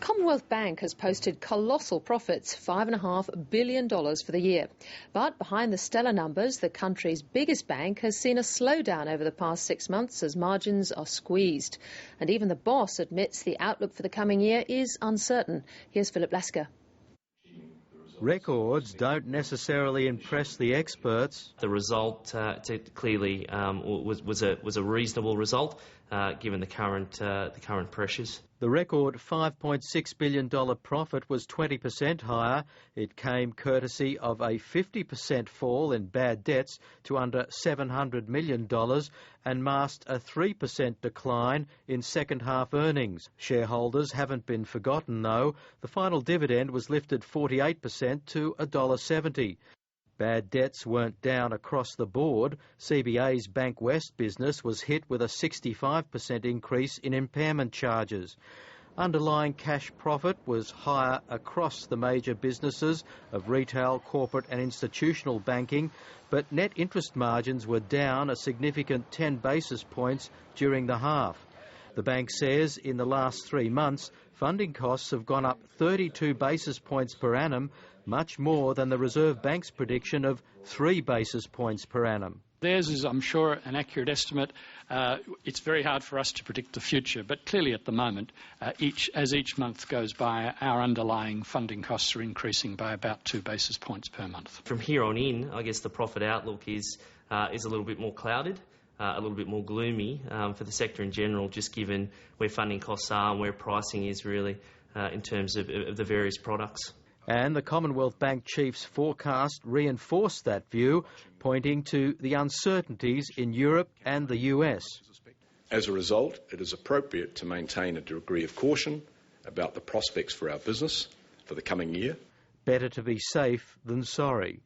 Commonwealth Bank has posted colossal profits, $5.5 billion for the year. But behind the stellar numbers, the country's biggest bank has seen a slowdown over the past 6 months as margins are squeezed. And even the boss admits the outlook for the coming year is uncertain. Here's Philip Lasker. Records don't necessarily impress the experts. The result clearly was a reasonable result given the current pressures. The record $5.6 billion profit was 20% higher. It came courtesy of a 50% fall in bad debts to under $700 million and masked a 3% decline in second half earnings. Shareholders haven't been forgotten though. The final dividend was lifted 48% to $1.70. Bad debts weren't down across the board. CBA's Bank West business was hit with a 65% increase in impairment charges. Underlying cash profit was higher across the major businesses of retail, corporate and institutional banking, but net interest margins were down a significant 10 basis points during the half. The bank says in the last 3 months, funding costs have gone up 32 basis points per annum, much more than the Reserve Bank's prediction of 3 basis points per annum. Theirs is, I'm sure, an accurate estimate. It's very hard for us to predict the future, but clearly at the moment, as each month goes by, our underlying funding costs are increasing by about 2 basis points per month. From here on in, I guess the profit outlook is a little bit more clouded, a little bit more gloomy for the sector in general, just given where funding costs are and where pricing is really in terms of the various products. And the Commonwealth Bank chief's forecast reinforced that view, pointing to the uncertainties in Europe and the US. As a result, it is appropriate to maintain a degree of caution about the prospects for our business for the coming year. Better to be safe than sorry.